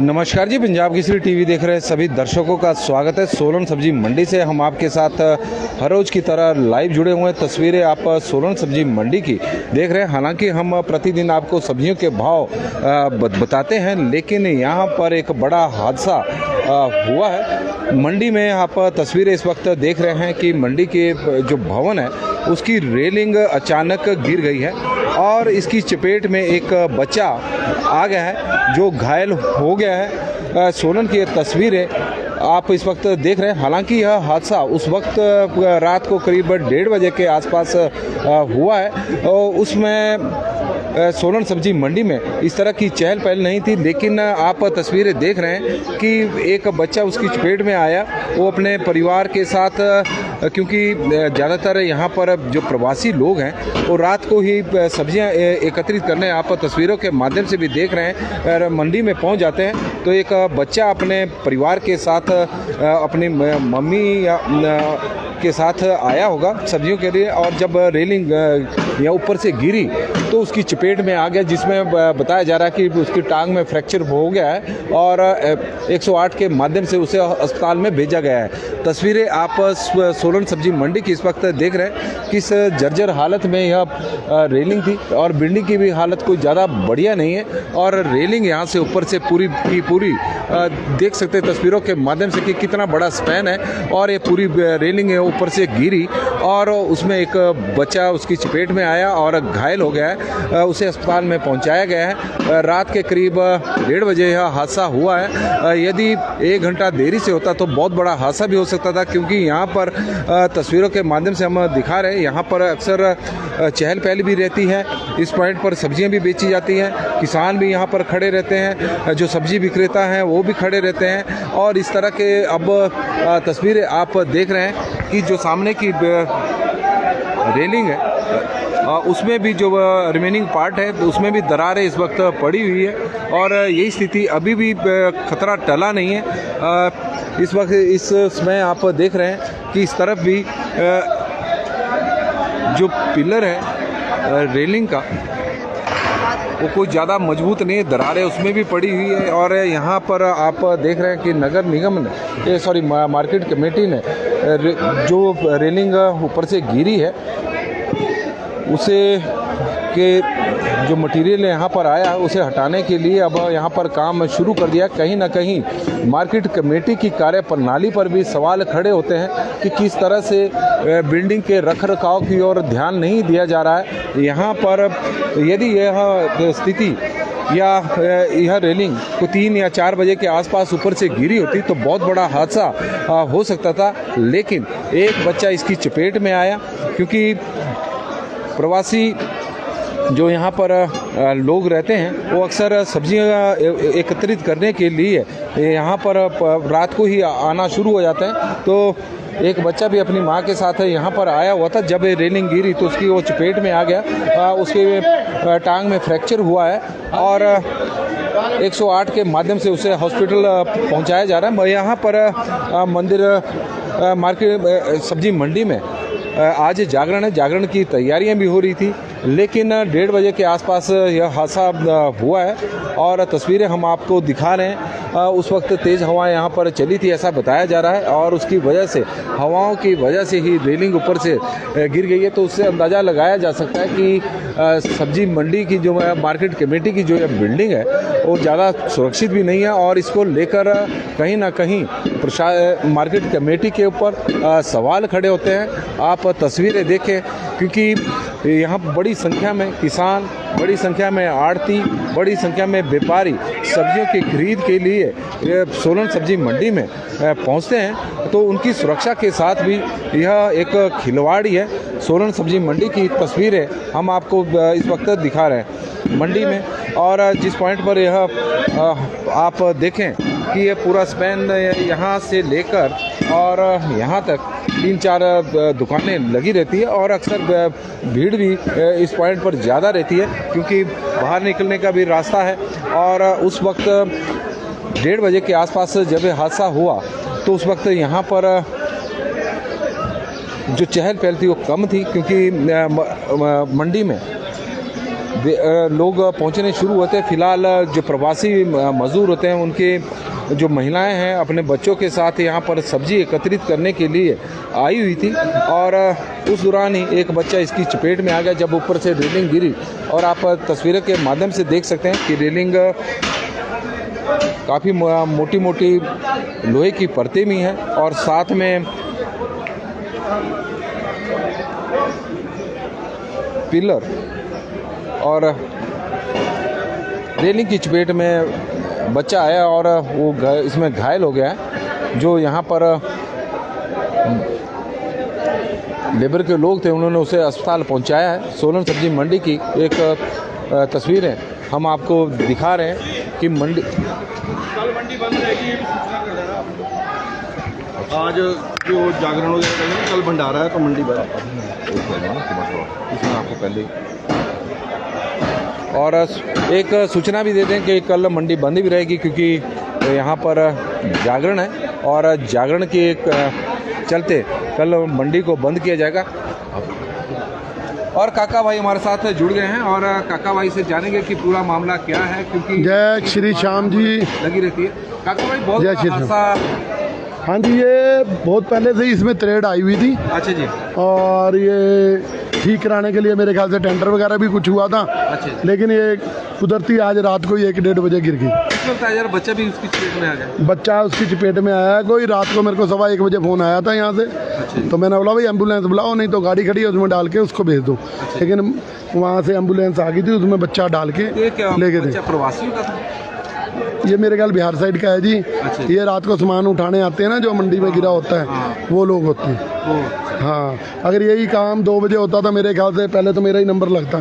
नमस्कार जी, पंजाब केसरी टीवी देख रहे सभी दर्शकों का स्वागत है। सोलन सब्जी मंडी से हम आपके साथ हर रोज़ की तरह लाइव जुड़े हुए हैं। तस्वीरें आप सोलन सब्जी मंडी की देख रहे हैं। हालांकि हम प्रतिदिन आपको सब्जियों के भाव बताते हैं, लेकिन यहाँ पर एक बड़ा हादसा हुआ है मंडी में। आप तस्वीरें इस वक्त देख रहे हैं कि मंडी के जो भवन है उसकी रेलिंग अचानक गिर गई है और इसकी चपेट में एक बच्चा आ गया है जो घायल हो गया है। सोलन की तस्वीरें आप इस वक्त देख रहे हैं। हालांकि यह हादसा उस वक्त रात को करीब 1:30 बजे के आसपास हुआ है और उसमें सोलन सब्जी मंडी में इस तरह की चहल पहल नहीं थी, लेकिन आप तस्वीरें देख रहे हैं कि एक बच्चा उसकी चपेट में आया। वो अपने परिवार के साथ, क्योंकि ज़्यादातर यहाँ पर जो प्रवासी लोग हैं वो रात को ही सब्जियाँ एकत्रित करने आप तस्वीरों के माध्यम से भी देख रहे हैं मंडी में पहुँच जाते हैं। तो एक बच्चा अपने परिवार के साथ अपनी मम्मी के साथ आया होगा सब्जियों के लिए, और जब रेलिंग या ऊपर से गिरी तो उसकी चपेट में आ गया, जिसमें बताया जा रहा है कि उसकी टांग में फ्रैक्चर हो गया है और 108 के माध्यम से उसे अस्पताल में भेजा गया है। तस्वीरें आप सोलन सब्जी मंडी की इस वक्त देख रहे हैं। किस जर्जर हालत में यह रेलिंग थी और बिल्डिंग की भी हालत कोई ज़्यादा बढ़िया नहीं है, और रेलिंग यहाँ से ऊपर से पूरी की पूरी देख सकते हैं तस्वीरों के माध्यम से कि कितना बड़ा स्पैन है, और ये पूरी रेलिंग ऊपर से गिरी और उसमें एक बच्चा उसकी चपेट में आया और घायल हो गया है। उसे अस्पताल में पहुंचाया गया है। रात के करीब 1:30 बजे यह हादसा हुआ है। यदि 1 घंटा देरी से होता तो बहुत बड़ा हादसा भी हो सकता था, क्योंकि यहाँ पर तस्वीरों के माध्यम से हम दिखा रहे हैं, यहाँ पर अक्सर चहल पहल भी रहती है। इस पॉइंट पर सब्जियाँ भी बेची जाती हैं, किसान भी यहाँ पर खड़े रहते हैं, जो सब्जी विक्रेता हैं वो भी खड़े रहते हैं। और इस तरह के अब तस्वीरें आप देख रहे हैं कि जो सामने की रेलिंग है उसमें भी जो रिमेनिंग पार्ट है उसमें भी दरारें इस वक्त पड़ी हुई है, और यही स्थिति अभी भी खतरा टला नहीं है। इस वक्त इस समय आप देख रहे हैं कि इस तरफ भी जो पिलर है रेलिंग का वो कोई ज़्यादा मजबूत नहीं है, दरारें उसमें भी पड़ी हुई है। और यहाँ पर आप देख रहे हैं कि नगर निगम ने मार्केट कमेटी ने जो रेलिंग ऊपर से गिरी है उसे के जो मटेरियल यहाँ पर आया उसे हटाने के लिए अब यहाँ पर काम शुरू कर दिया। कहीं ना कहीं मार्केट कमेटी की कार्यप्रणाली पर भी सवाल खड़े होते हैं कि किस तरह से बिल्डिंग के रखरखाव की ओर ध्यान नहीं दिया जा रहा है। यहाँ पर यदि यह स्थिति या यह रेलिंग को 3 या 4 बजे के आसपास ऊपर से गिरी होती तो बहुत बड़ा हादसा हो सकता था, लेकिन एक बच्चा इसकी चपेट में आया। क्योंकि प्रवासी जो यहाँ पर लोग रहते हैं वो अक्सर सब्जियाँ एकत्रित करने के लिए यहाँ पर रात को ही आना शुरू हो जाते हैं। तो एक बच्चा भी अपनी माँ के साथ यहाँ पर आया हुआ था। जब रेलिंग गिरी तो उसकी वो चपेट में आ गया, उसके टांग में फ्रैक्चर हुआ है और 108 के माध्यम से उसे हॉस्पिटल पहुँचाया जा रहा है। यहाँ पर मंदिर मार्केट सब्जी मंडी में आज जागरण है, जागरण की तैयारियां भी हो रही थी, लेकिन 1:30 बजे के आसपास यह हादसा हुआ है और तस्वीरें हम आपको दिखा रहे हैं। उस वक्त तेज़ हवाएं यहाँ पर चली थी ऐसा बताया जा रहा है, और उसकी वजह से हवाओं की वजह से ही रेलिंग ऊपर से गिर गई है। तो उससे अंदाज़ा लगाया जा सकता है कि सब्जी मंडी की जो मार्केट कमेटी की जो बिल्डिंग है वो ज़्यादा सुरक्षित भी नहीं है, और इसको लेकर कहीं ना कहीं मार्केट कमेटी के ऊपर सवाल खड़े होते हैं। आप तस्वीरें देखें, क्योंकि यहाँ बड़ी संख्या में किसान, बड़ी संख्या में आड़ती, बड़ी संख्या में व्यापारी सब्जियों की खरीद के लिए सोलन सब्जी मंडी में पहुँचते हैं। तो उनकी सुरक्षा के साथ भी यह एक खिलवाड़ी है। सोलन सब्जी मंडी की तस्वीरें हम आपको इस वक्त दिखा रहे हैं मंडी में, और जिस पॉइंट पर यह आप देखें कि ये पूरा स्पैन यहाँ से लेकर और यहाँ तक 3-4 दुकानें लगी रहती है, और अक्सर भीड़ भी इस पॉइंट पर ज़्यादा रहती है क्योंकि बाहर निकलने का भी रास्ता है। और उस वक्त 1:30 बजे के आसपास जब हादसा हुआ तो उस वक्त यहाँ पर जो चहल पहल थी वो कम थी, क्योंकि मंडी में लोग पहुंचने शुरू होते हैं। फ़िलहाल जो प्रवासी मज़दूर होते हैं उनके जो महिलाएं हैं अपने बच्चों के साथ यहाँ पर सब्जी एकत्रित करने के लिए आई हुई थी और उस दौरान ही एक बच्चा इसकी चपेट में आ गया जब ऊपर से रेलिंग गिरी। और आप तस्वीरों के माध्यम से देख सकते हैं कि रेलिंग काफ़ी मोटी मोटी लोहे की परतें भी हैं और साथ में पिलर और रेलिंग की चपेट में बच्चा आया और वो इसमें घायल हो गया है। जो यहाँ पर लेबर के लोग थे उन्होंने उसे अस्पताल पहुँचाया है। सोलन सब्जी मंडी की एक तस्वीर है, हम आपको दिखा रहे हैं कि मंडी कल मंडी बंद रहेगी। आज जो जागरण वगैरह करेंगे कल भंडारा है तो मंडी बंद। इसमें आपको पहले और एक सूचना भी दे दें कि कल मंडी बंद भी रहेगी क्योंकि यहाँ पर जागरण है और जागरण के एक चलते कल मंडी को बंद किया जाएगा। और काका भाई हमारे साथ जुड़ गए हैं और काका भाई से जानेंगे कि पूरा मामला क्या है क्योंकि जय श्री श्याम जी लगी रहती है। काका भाई बहुत जय श्री हादसा। हाँ जी, ये बहुत पहले से ही इसमें त्रेड आई हुई थी। अच्छा जी। और ये ठीक कराने के लिए मेरे ख्याल से टेंडर वगैरह भी कुछ हुआ था। अच्छा। लेकिन ये कुदरती आज रात को ही 1-1:30 बजे गिर गई। यार बच्चा भी उसकी चपेट में आ गया। बच्चा उसकी चपेट में आया है। कोई रात को मेरे को 1:15 बजे फ़ोन आया था यहाँ से। अच्छा। तो मैंने बोला भाई एम्बुलेंस बुलाओ, नहीं तो गाड़ी खड़ी है उसमें डाल के उसको भेज दो। अच्छा। लेकिन वहाँ से एम्बुलेंस आ गई थी, उसमें बच्चा डाल के लेके थे। प्रवासियों का था ये मेरे ख्याल बिहार साइड का है जी। अच्छा। ये रात को सामान उठाने आते हैं ना, जो मंडी में गिरा होता है। हाँ। वो लोग होते हैं। हाँ, अगर यही काम 2 बजे होता था मेरे ख्याल से पहले तो मेरा ही नंबर लगता,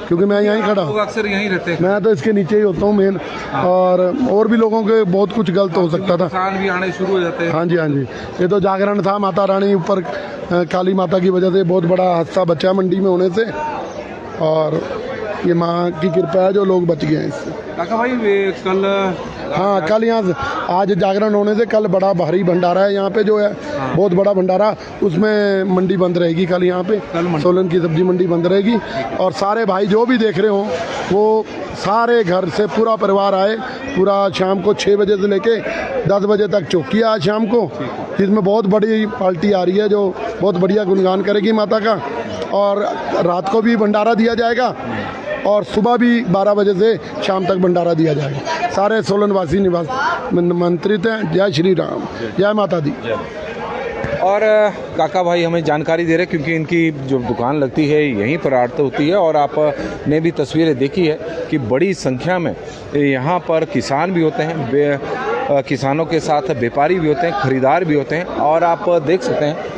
क्योंकि मैं यहीं खड़ा हूँ। अक्सर यहीं रहते हैं। मैं तो इसके नीचे ही होता हूँ मेन। और भी लोगों के बहुत कुछ गलत हो सकता था। किसान भी आने शुरू हो जाते हैं। हाँ जी, हाँ जी। ये तो जागरण था माता रानी ऊपर काली माता की वजह से बहुत बड़ा हादसा बचा मंडी में होने से। और ये माँ की कृपा है जो लोग बच गए हैं इससे। काका भाई वे कल हाँ, कल यहाँ आज जागरण होने से कल बड़ा भारी भंडारा है यहाँ पे जो है। बहुत बड़ा भंडारा, उसमें मंडी बंद रहेगी कल यहाँ पे। सोलन की सब्जी मंडी बंद रहेगी। और सारे भाई जो भी देख रहे हो वो सारे घर से पूरा परिवार आए। पूरा शाम को 6 बजे से लेके 10 बजे तक चौकी है आज शाम को, जिसमें बहुत बड़ी पार्टी आ रही है जो बहुत बढ़िया गुणगान करेगी माता का। और रात को भी भंडारा दिया जाएगा और सुबह भी 12 बजे से शाम तक भंडारा दिया जाएगा। सारे सोलनवासी निमंत्रित हैं। जय श्री राम, जय माता दी। और काका भाई हमें जानकारी दे रहे हैं क्योंकि इनकी जो दुकान लगती है यहीं पर आड़त होती है और आपने भी तस्वीरें देखी है कि बड़ी संख्या में यहाँ पर किसान भी होते हैं, किसानों के साथ व्यापारी भी होते हैं, खरीदार भी होते हैं। और आप देख सकते हैं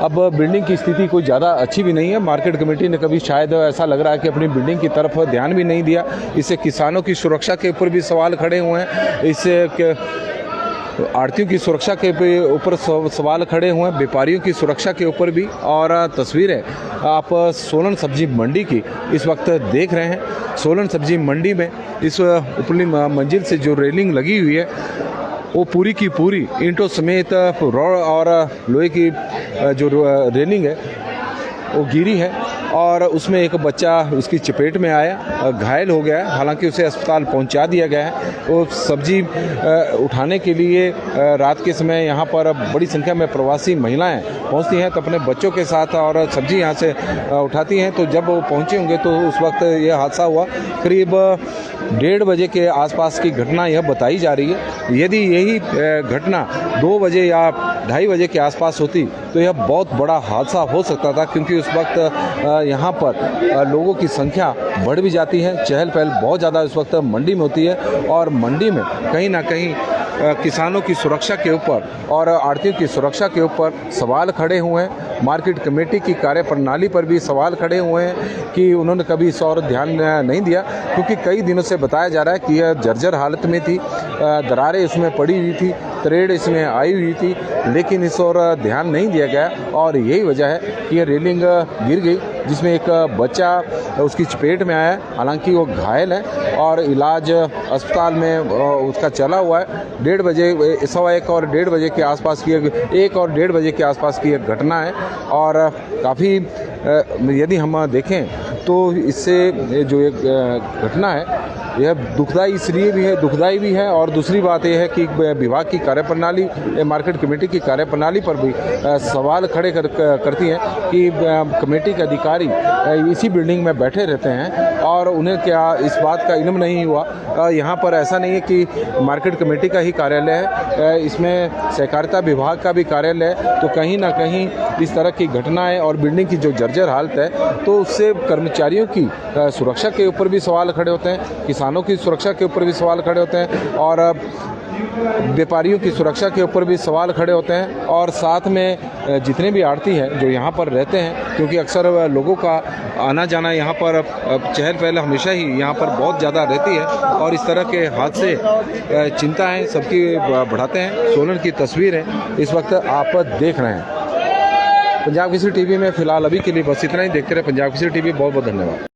अब बिल्डिंग की स्थिति कोई ज़्यादा अच्छी भी नहीं है। मार्केट कमेटी ने कभी शायद ऐसा लग रहा है कि अपनी बिल्डिंग की तरफ ध्यान भी नहीं दिया। इससे किसानों की सुरक्षा के ऊपर भी सवाल खड़े हुए हैं, इससे आड़तियों की सुरक्षा के ऊपर सवाल खड़े हुए हैं, व्यापारियों की सुरक्षा के ऊपर भी। और तस्वीरें आप सोलन सब्जी मंडी की इस वक्त देख रहे हैं। सोलन सब्जी मंडी में इस ऊपरी मंजिल से जो रेलिंग लगी हुई है वो पूरी की पूरी ईंटों समेत रॉड और लोहे की जो रेलिंग है वो गिरी है और उसमें एक बच्चा उसकी चपेट में आया, घायल हो गया है। हालांकि उसे अस्पताल पहुंचा दिया गया है। वो सब्जी उठाने के लिए रात के समय यहाँ पर बड़ी संख्या में प्रवासी महिलाएं पहुंचती हैं तो अपने बच्चों के साथ और सब्जी यहाँ से उठाती हैं। तो जब वो पहुँचे होंगे तो उस वक्त यह हादसा हुआ। करीब 1:30 बजे के आसपास की घटना यह बताई जा रही है। यदि यही घटना 2 बजे या 2:30 बजे के आसपास होती तो यह बहुत बड़ा हादसा हो सकता था, क्योंकि उस वक्त यहाँ पर लोगों की संख्या बढ़ भी जाती है। चहल पहल बहुत ज़्यादा इस वक्त मंडी में होती है और मंडी में कहीं ना कहीं किसानों की सुरक्षा के ऊपर और आड़तियों की सुरक्षा के ऊपर सवाल खड़े हुए हैं। मार्केट कमेटी की कार्यप्रणाली पर भी सवाल खड़े हुए हैं कि उन्होंने कभी इस और ध्यान नहीं दिया, क्योंकि कई दिनों से बताया जा रहा है कि यह जर्जर हालत में थी, दरारें इसमें पड़ी हुई थी, त्रेड़ इसमें आई हुई थी, लेकिन इस और ध्यान नहीं दिया गया। और यही वजह है कि यह रेलिंग गिर गई, जिसमें एक बच्चा उसकी चपेट में आया। हालांकि वो घायल है और इलाज अस्पताल में उसका चला हुआ है। 1:30 बजे 1:15 और 1:30 बजे के आसपास की 1 और 1:30 बजे के आसपास की एक घटना है। और काफ़ी यदि हम देखें तो इससे ये जो एक घटना है यह दुखदाई इसलिए भी है, दुखदाई भी है, और दूसरी बात यह है कि विभाग की कार्यप्रणाली, मार्केट कमेटी की कार्यप्रणाली पर भी सवाल खड़े करती हैं कि कमेटी के अधिकारी इसी बिल्डिंग में बैठे रहते हैं और उन्हें क्या इस बात का इल्म नहीं हुआ। यहाँ पर ऐसा नहीं है कि मार्केट कमेटी का ही कार्यालय है, इसमें सहकारिता विभाग का भी कार्यालय है। तो कहीं ना कहीं इस तरह की घटनाएं और बिल्डिंग की जो जर्जर हालत है, तो उससे कर्मचारियों की सुरक्षा के ऊपर भी सवाल खड़े होते हैं, किसानों की सुरक्षा के ऊपर भी सवाल खड़े होते हैं, और व्यापारियों की सुरक्षा के ऊपर भी सवाल खड़े होते हैं, और साथ में जितने भी आड़ती हैं जो यहाँ पर रहते हैं, क्योंकि अक्सर लोगों का आना जाना यहाँ पर चहल पहल हमेशा ही यहाँ पर बहुत ज़्यादा रहती है, और इस तरह के हादसे चिंताएं सबकी बढ़ाते हैं। सोलन की तस्वीर है इस वक्त आप देख रहे हैं। पंजाब केसरी टीवी में फिलहाल अभी के लिए बस इतना ही। देखते रहे पंजाब केसरी टीवी। बहुत बहुत धन्यवाद।